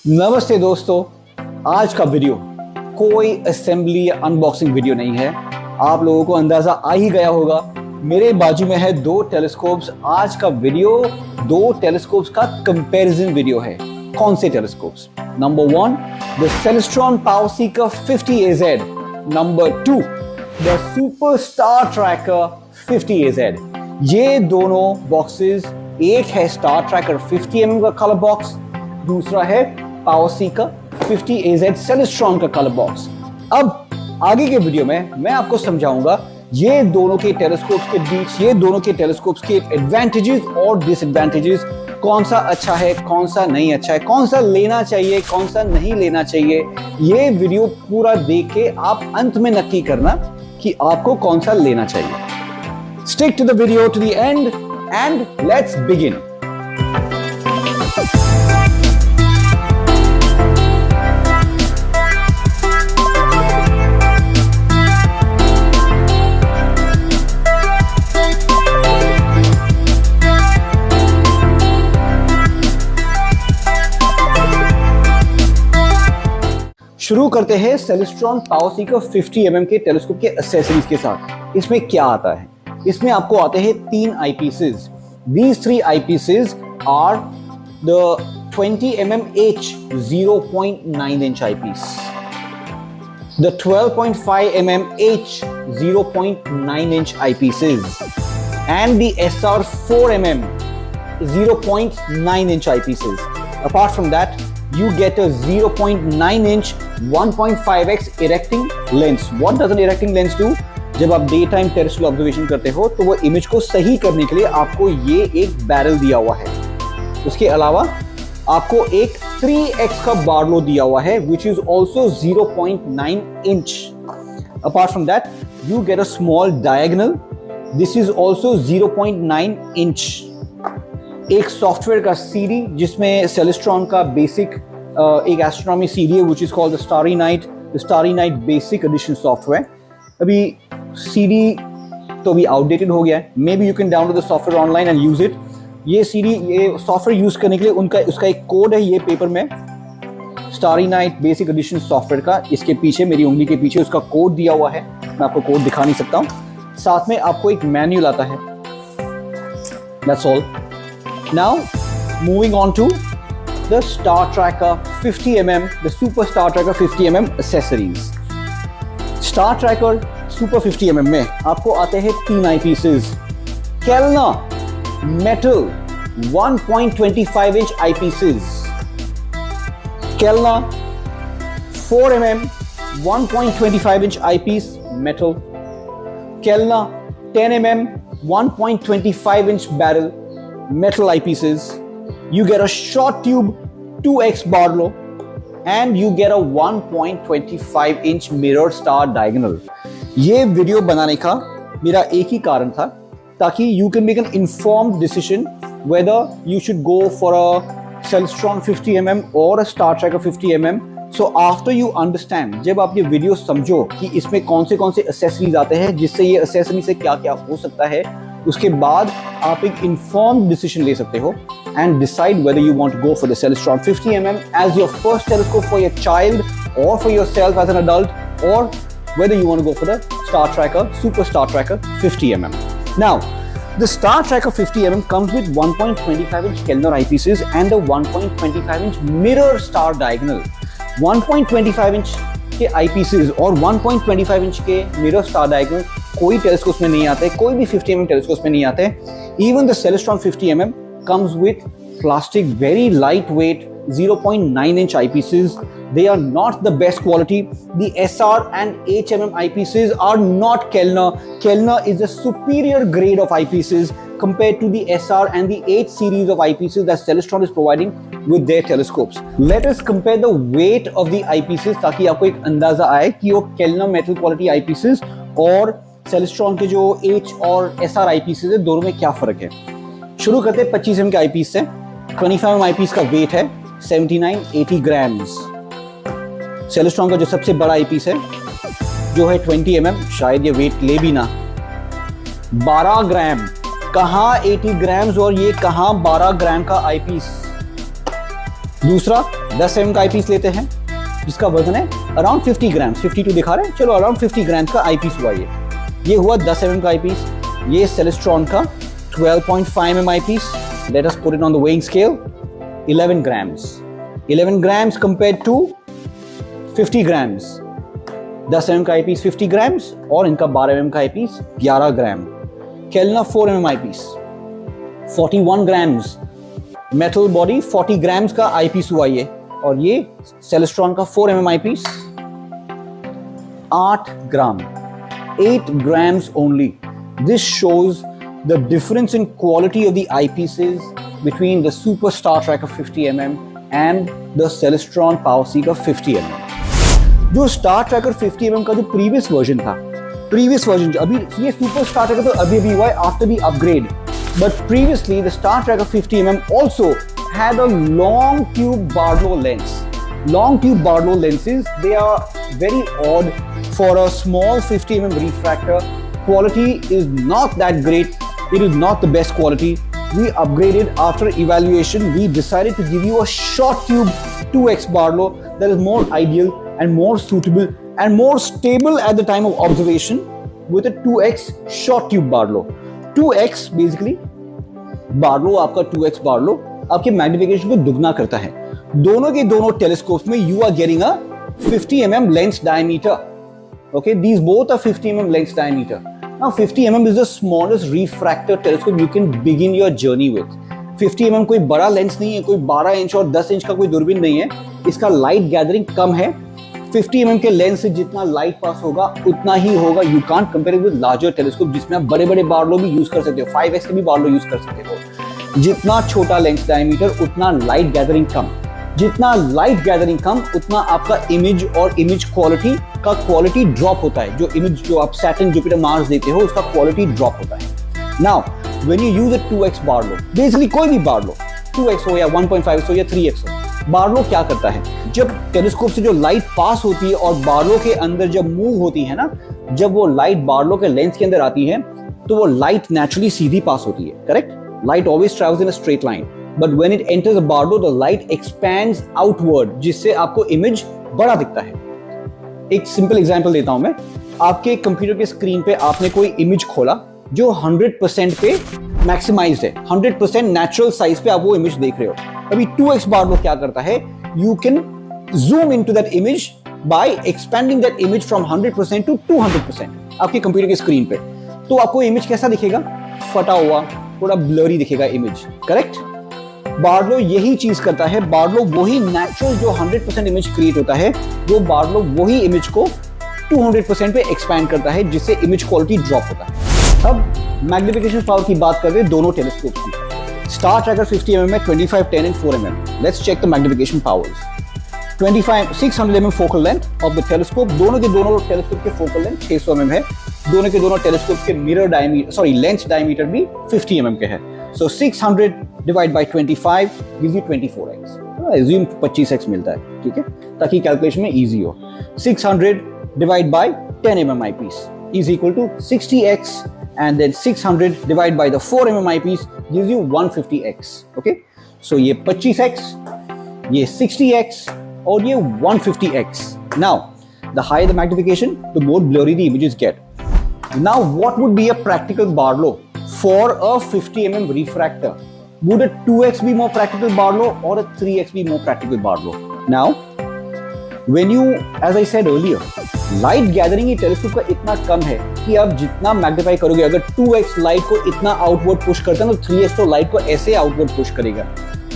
नमस्ते दोस्तों। आज का वीडियो कोई असेंबली या अनबॉक्सिंग वीडियो नहीं है। आप लोगों को अंदाजा आ ही गया होगा, मेरे बाजू में है दो टेलीस्कोप्स। आज का वीडियो दो टेलीस्कोप्स का कंपैरिजन वीडियो है। कौन से telescopes? Number 1 the Celestron पावरसीकर 50AZ, number 2 the super star tracker 50AZ। ये दोनों बॉक्सेस, एक है स्टार ट्रैकर 50mm का कलर बॉक्स, दूसरा है पावरसीकर 50AZ सेलेस्ट्रॉन का कलर बॉक्स। अब आगे के वीडियो में मैं आपको समझाऊंगा ये दोनों के टेलीस्कोप्स के बीच, ये दोनों के टेलीस्कोप्स के एडवांटेजेस और डिसएडवांटेजेस, कौन सा अच्छा है, कौन सा नहीं अच्छा है, कौन सा लेना चाहिए, कौन सा नहीं लेना चाहिए। ये वीडियो पूरा देख के आप अंत में नक्की करना कि आपको कौन सा लेना चाहिए। Stick to the video to the end and let's begin. शुरू करते हैं सेलेस्ट्रॉन पावरसीकर 50mm के टेलीस्कोप के एक्सेसरीज के साथ। इसमें क्या आता है? इसमें आपको आते हैं 3 eyepieces। These 3 eyepieces are the 20mm H 0.9-inch eyepiece, the 12.5mm H 0.9-inch eyepieces, and the SR 4mm 0.9-inch eyepieces. Apart from that, you get a 0.9-inch 1.5x erecting lens. What does an erecting lens do? जब आप day time terrestrial observation करते हो तो वो image को सही करने के लिए आपको ये एक बैरल दिया हुआ है। उसके अलावा आपको एक 3x का बारलो दिया हुआ है which is also 0.9 inch. Apart from that, you get a small diagonal. This is also 0.9 inch. एक सॉफ्टवेयर का सीडी जिसमें सेलेस्ट्रॉन का बेसिक एक एस्ट्रोनॉमी सीडी है which is called the Starry Night Basic Edition software. अभी CD तो अभी outdated हो गया है। May be you can download the software online and use it. ये सीडी, ये सॉफ्टवेयर यूज करने के लिए उसका एक कोड है ये पेपर में, Starry Night basic edition software का। इसके पीछे, मेरी उंगली के पीछे उसका कोड दिया हुआ है। मैं आपको कोड दिखा नहीं सकता हूँ। साथ में आपको एक मैन्युअल आता है। That's all. Now, moving on to the Star Tracker 50mm, the Super Star Tracker 50mm accessories. Star Tracker Super 50mm में आपको आते हैं 3 eyepieces. Kelna Metal 1.25-inch eyepieces. Kelna 4mm 1.25-inch eyepiece metal. Kelna 10mm 1.25-inch barrel metal eyepieces. You get a short tube 2x Barlow and you get a 1.25-inch mirror star diagonal. ये video बनाने का मेरा एक ही कारण था ताकि you can make an informed decision whether you should go for a Celestron 50mm or a Star Tracker 50mm. So after you understand, जब आप ये वीडियो समझो कि इसमें कौन से एक्सेसरीज आते हैं, जिससे ये एक्सेसरी से क्या क्या हो सकता है, उसके बाद आप एक इन्फॉर्म्ड डिसीजन ले सकते हो and decide whether you want to go for the Celestron 50mm as your first telescope for your child or for yourself as an adult, or whether you want to go for the Star Tracker, Super Star Tracker 50mm. Now, the Star Tracker 50mm comes with 1.25-inch Kellner eyepieces and a 1.25-inch mirror star diagonal. 1.25-inch के eyepieces और 1.25-inch के mirror star diagonal कोई telescope में नहीं आते, कोई भी 50mm telescope में नहीं आते। Even the Celestron 50mm comes with plastic, very lightweight 0.9-inch eyepieces. They are not the best quality. The SR and HMM eyepieces are not Kellner. Kellner is a superior grade of eyepieces compared to the SR and the H series of eyepieces that Celestron is providing with their telescopes. Let us compare the weight of the eyepieces ताकि आपको एक अंदाजा आए कि वो Kellner metal quality eyepieces और Celestron के जो H और SR eyepieces है, दोनों में क्या फर्क है। शुरू करते हैं 25mm के आईपीस से। 25mm आईपीस का वेट है 79-80 ग्राम्स। सेलेस्ट्रॉन का जो सबसे बड़ा आईपीस है जो है 20mm, शायद ये वेट ले भी ना, 12 ग्राम। कहाँ 80 ग्राम्स और ये कहाँ 12 ग्राम का आईपीस। दूसरा 10 mm का आईपीस लेते हैं जिसका वजन है अराउंड 50 ग्राम, 52 दिखा रहे हैं, चलो अराउंड 50 ग्राम का आईपीस हुआ ये हुआ 10 mm का आईपीस। ये सेलेस्ट्रॉन का 12.5 mm eyepiece, let us put it on the weighing scale, 11 grams compared to 50 grams। 10 mm का आईपीस 50 ग्राम्स और इनका 12 mm का आईपीस 11 ग्राम। केल्ना 4 mm eyepiece 41 grams, metal body 40 grams का आईपीस हुआ ये, और ये सेलेस्ट्रॉन का 4 mm eyepiece 8 gram, 8 grams only। This shows the difference in quality of the eyepieces between the Super Star Tracker 50 mm and the Celestron PowerSeek का 50 mm। जो Star Tracker 50 mm का जो प्रीवियस वर्जन था, अभी ये Super Star Tracker तो अभी हुआ है after the upgrade, but previously the Star Tracker 50 mm also had a long tube Barlow lens। Long tube Barlow lenses, they are very odd for a small 50 mm refractor. Quality is not that great, it is not the best quality. We upgraded after evaluation, we decided to give you a short tube 2x Barlow that is more ideal and more suitable and more stable at the time of observation with a 2x short tube Barlow। 2x basically Barlow, आपका 2x Barlow आपके magnification को दुगना करता है। दोनों के दोनों telescopes में you are getting a 50 mm lens diameter। Okay, these both are 50 mm lens diameter। Now 50 mm is the smallest refractor telescope you can begin your journey with। 50 mm कोई बड़ा लेंस नहीं है, कोई 12 इंच और 10 inch का कोई दूरबीन नहीं है, इसका लाइट गैदरिंग कम है। 50 mm के लेंस से जितना लाइट पास होगा उतना ही होगा। You can't compare with larger telescope जिसमें आप बड़े बड़े बारलो भी यूज कर सकते हो, 5x के भी बारलो यूज कर सकते हो। जितना छोटा लेंस डायमीटर उतना लाइट गैदरिंग कम, जितना लाइट गैदरिंग कम उतना आपका इमेज और इमेज क्वालिटी का क्वालिटी ड्रॉप होता है। जो इमेज जो आप सैटर्न, जुपिटर, मार्स देते हो उसका क्वालिटी ड्रॉप होता है। Now when you use a 2x Barlow, basically कोई भी बारलो 2x हो या 1.5x हो या 3x हो, बारलो क्या करता है, जब टेलीस्कोप से जो लाइट पास होती है और बारलो के अंदर जब मूव होती है ना, जब वो लाइट बारलो के लेंस के अंदर आती है तो वो लाइट नेचुरली सीधी पास होती है, correct? Light always travels in a straight line, but when it enters a Barlow the light expands outward, जिससे आपको इमेज बड़ा दिखता है। एक सिंपल एग्जांपल देता हूं मैं। आपके कंप्यूटर के स्क्रीन पे आपने कोई इमेज खोला जो 100% पे मैक्सिमाइज्ड है, 100% नेचुरल साइज पे आप वो इमेज देख रहे हो। अभी 2x बारलो क्या करता है, you can zoom into that image by expanding that image from 100% to 200% आपके कंप्यूटर के स्क्रीन पे। तो आपको इमेज कैसा दिखेगा? फटा हुआ, थोड़ा ब्लरी दिखेगा इमेज, करेक्ट? बारलो यही चीज करता है। बारलो वही नेचुरल जो 100% इमेज क्रिएट होता है, वो बारलो वही इमेज को 200% पे एक्सपैंड करता है, जिससे इमेज क्वालिटी ड्रॉप होता है। अब मैग्निफिकेशन पावर की बात कर रहे हैं दोनों टेलीस्कोप की। स्टार ट्रैकर 50 mm में 25, 10 and 4 mm। Let's check the magnification powers. 600 mm focal length of the telescope, दोनों के दोनों टेलीस्कोप के फोकल लेंथ 600 mm है। दोनों के दोनों टेलीस्कोप के मिरर डायमीटर, लेंस डायमीटर भी 50 mm के है। So 600 divided by 25 gives you 24x। Assume 25x मिलता है, ठीक है, ताकि कैलकुलेशन में इजी हो। 600 divided by 10 mm eyepiece is equal to 60x, and then 600 divided by the 4 mm eyepiece gives you 150x। Okay, so ये 25x, ये 60x और ये 150x। Now the higher the magnification, the more blurry the images get। Now what would be a practical Barlow for a 50 mm refractor? Would a 2x be more practical Barlow or a 3x be more practical Barlow? Now, when you, as I said earlier, light gathering ये telescope का इतना कम है कि आप जितना magnify करोगे, अगर 2x light को इतना आउटवर्ड पुश करता है तो 3x तो लाइट को ऐसे आउटवर्ड पुश करेगा।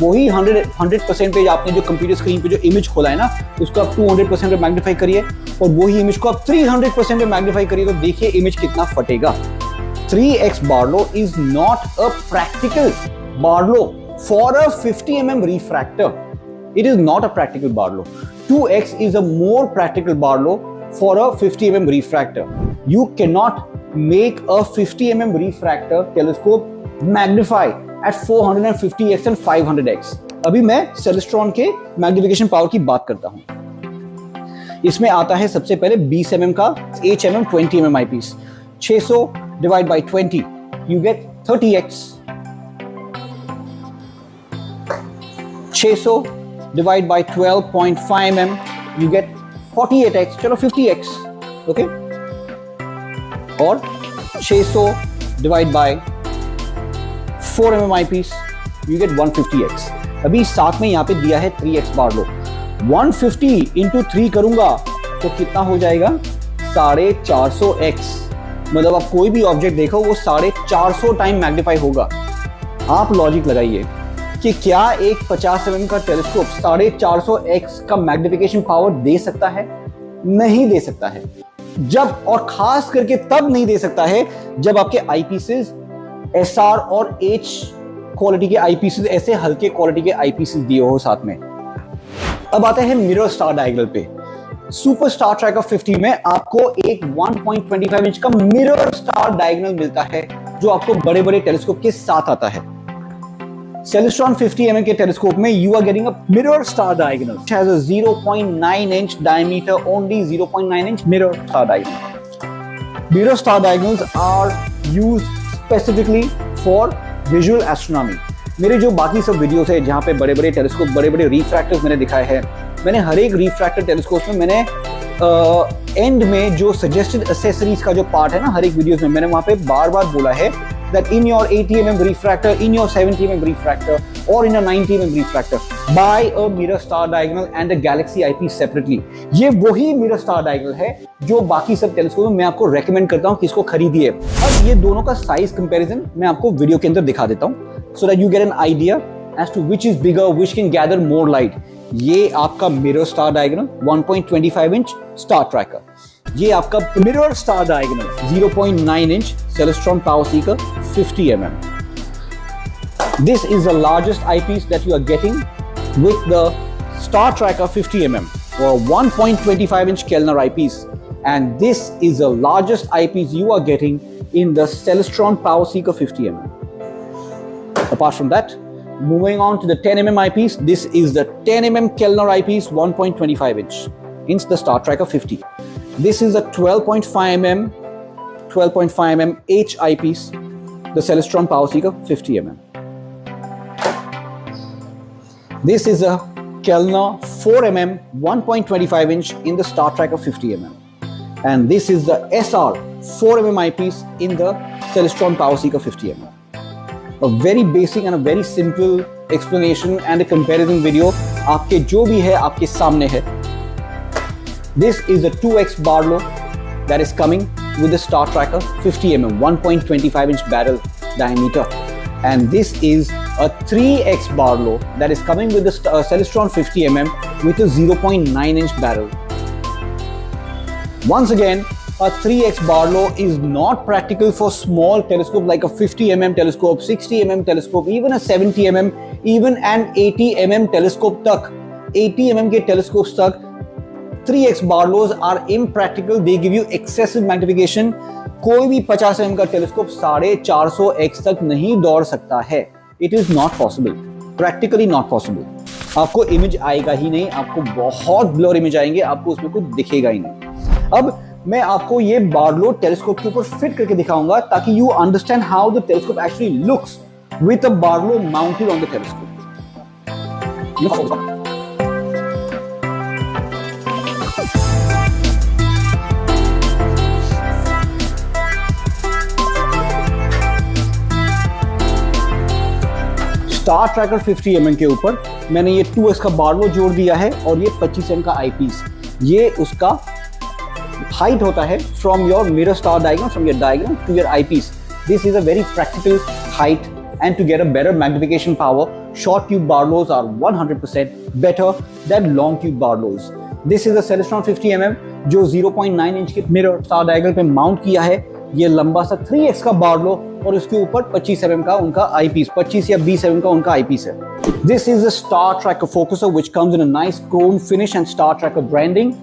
वही 100% पे आपने जो कंप्यूटर स्क्रीन पे जो इमेज खोला है ना, उसको आप 200% पे मैग्नीफाई करिए और वही इमेज को आप 300% पे मैग्नीफाई करिए, तो देखिए इमेज कितना फटेगा। 3x Barlow is not a practical Barlow for a 50 mm refractor. It is not a practical Barlow. 2x is a more practical Barlow for a 50 mm refractor. You cannot make a 50 mm refractor telescope magnify at 450x and 500x. अभी मैं Celestron के magnification power की बात करता हूं। इसमें आता है सबसे पहले 20 mm का HMM 20 mm eyepiece। 600 divided by 20, you get 30x। 600 divide by 12.5 mm, you get 48x, चलो 50x, okay? और 600 divide by 4 mm eyepiece, you get 150x. अभी साथ में यहाँ पे दिया है 3x बार लो, 150 into 3 करूंगा तो कितना हो जाएगा 450x. मतलब आप कोई भी ऑब्जेक्ट देखो वो 450 टाइम मैग्नीफाई होगा. आप लॉजिक लगाइए कि क्या एक 50 mm का टेलीस्कोप 450x का मैग्निफिकेशन पावर दे सकता है? नहीं दे सकता है. जब, और खास करके तब नहीं दे सकता है जब आपके आईपीसेस SR और H क्वालिटी के आईपीसेस, ऐसे हल्के क्वालिटी के आईपीसेस दिए हो साथ में. अब आते हैं मिरर स्टार डायगोनल पे. सुपर स्टार ट्रैकर 50 में आपको एक 1.25 इंच का मिरर स्टार डायगोनल मिलता है जो आपको बड़े बड़े टेलीस्कोप के साथ आता है. Celestron 50 mm के टेलीस्कोप में you are getting a mirror star diagonal which has a 0.9 inch diameter, only 0.9 inch mirror star diagonal. Mirror star diagonals are used specifically for visual astronomy. मेरे जो बाकी सब वीडियोस है जहाँ पे बड़े बड़े टेलीस्कोप, बड़े बड़े रिफ्रैक्टर्स मैंने दिखाए हैं, मैंने हर एक रिफ्रैक्टर टेलीस्कोप में मैंने एंड में जो सजेस्टेड एक्सेसरीज का जो पार्ट है ना, हर एक वीडियोस में मैंने वहाँ पे बार बार बोला है that in your 80 mm refractor, in your 70 mm refractor or in a 90 mm refractor, buy a mirror star diagonal and a Galaxy eyepiece separately. ये वही mirror star diagonal है जो बाकी सब टेलीस्कोप में मैं आपको रेकमेंड करता हूँ कि इसको खरीदिए. अब ये दोनों का साइज कंपैरिजन मैं आपको वीडियो के अंदर दिखा देता हूँ so that you get an idea as to which is bigger, which can gather more light. ये आपका mirror star diagonal 1.25 inch star tracker. ये आपका mirror star diagonal 0.9 inch Celestron PowerSeeker 50 mm. This is the largest eyepiece that you are getting with the Star Tracker 50 mm or 1.25 inch Kellner eyepiece, and this is the largest eyepiece you are getting in the Celestron PowerSeeker 50 mm. Apart from that, moving on to the 10 mm eyepiece, this is the 10 mm Kellner eyepiece 1.25 inch the Star Tracker 50. This is a 12.5 mm H eyepiece, the Celestron PowerSeeker 50 mm. This is a Kellner 4 mm 1.25 inch in the Star Tracker 50 mm. And this is the SR 4 mm eyepiece in the Celestron PowerSeeker 50 mm. A very basic and a very simple explanation and a comparison video आपके जो भी है आपके सामने है. This is a 2x Barlow that is coming with the Star Tracker 50 mm 1.25 inch barrel diameter, and this is a 3x Barlow that is coming with the Celestron 50 mm with a 0.9 inch barrel. Once again, a 3x Barlow is not practical for small telescope like a 50 mm telescope, 60 mm telescope, even a 70 mm, even an 80 mm telescope तक, 80 mm के telescopes तक 3x Barlows are impractical. They give you excessive magnification. कोई भी 50 mm का telescope 450x तक नहीं दौड़ सकता है. It is not possible. Practically not possible. आपको इमेज आएगा ही नहीं, आपको बहुत ब्लर इमेज आएंगे, आपको उसमें कुछ दिखेगा ही नहीं. अब मैं आपको ये बार्लो टेलीस्कोप के ऊपर फिट करके दिखाऊंगा ताकि you understand how the telescope actually looks with a Barlow mounted on the telescope. Star tracker 50 mm के ऊपर मैंने ये 2x का बार्लो जोड़ दिया है और ये 25 mm का आईपीस. ये उसका हाइट होता है from your mirror star diagonal, from your diagonal to your eyepiece. This is a very practical height, and to get a better magnification power, short tube Barlows are 100% better than long tube Barlows. This is a Celestron 50 mm जो 0.9 inch के mirror star diagonal पे mount किया है. ये लंबा सा 3x का Barlow और उसके ऊपर 25 mm का उनका आईपीस, 25 या 20 mm का उनका आईपीस है. This is a Star Tracker focuser which comes in a nice chrome finish and Star Tracker branding.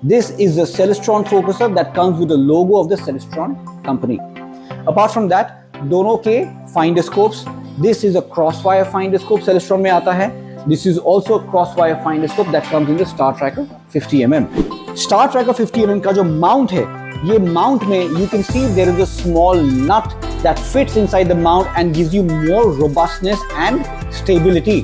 This is the Celestron focuser that comes with the logo of the Celestron company. Apart from that, दोनों के finder scopes. This is a crosswire finder scope Celestron में आता है. This is also a crosswire finder scope that comes in the Star Tracker 50 mm. Star Tracker 50 mm का जो mount है, ये mount में you can see there is a small nut that fits inside the mount and gives you more robustness and stability.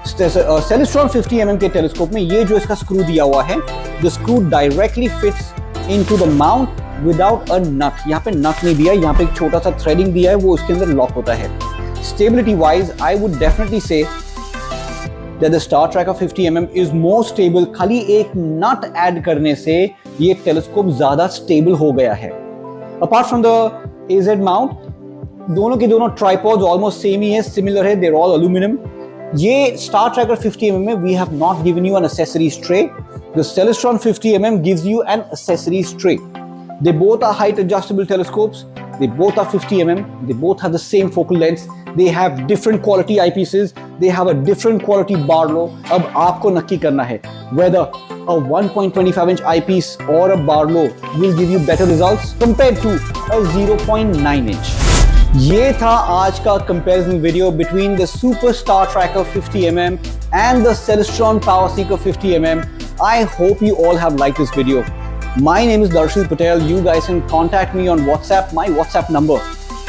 Celestron 50mm के telescope में ये जो इसका स्क्रू दिया हुआ है, the screw directly fits into the mount without a nut. यहाँ पे नट नहीं दिया, यहाँ पे एक छोटा सा थ्रेडिंग दिया है, वो उसके अंदर लॉक होता है. Stability wise, I would definitely say that the Star Tracker 50mm is more stable. खाली एक नट ऐड करने से ये टेलीस्कोप ज्यादा स्टेबल हो गया है. Apart from the AZ mount, दोनों के दोनों ट्राइपॉड्स ऑलमोस्ट सेम ही है, सिमिलर है, they're all aluminum. ये Star Tracker 50mm में we have not given you an accessories tray. The Celestron 50mm gives you an accessories tray. They both are height adjustable telescopes. They both are 50mm. They both have the same focal lengths. They have different quality eyepieces. They have a different quality Barlow. अब आपको नक्की करना है whether a 1.25-inch eyepiece or a Barlow will give you better results compared to a 0.9-inch. ये था आज का comparison video between the Super Star Tracker 50mm and the Celestron PowerSeeker 50mm. I hope you all have liked this video. My name is Darshil Patel. You guys can contact me on WhatsApp. My WhatsApp number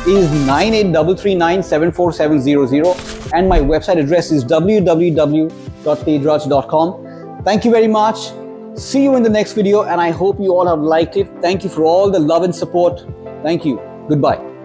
is 9833974700 and my website address is www.tedraj.com. Thank you very much. See you in the next video and I hope you all have liked it. Thank you for all the love and support. Thank you. Goodbye.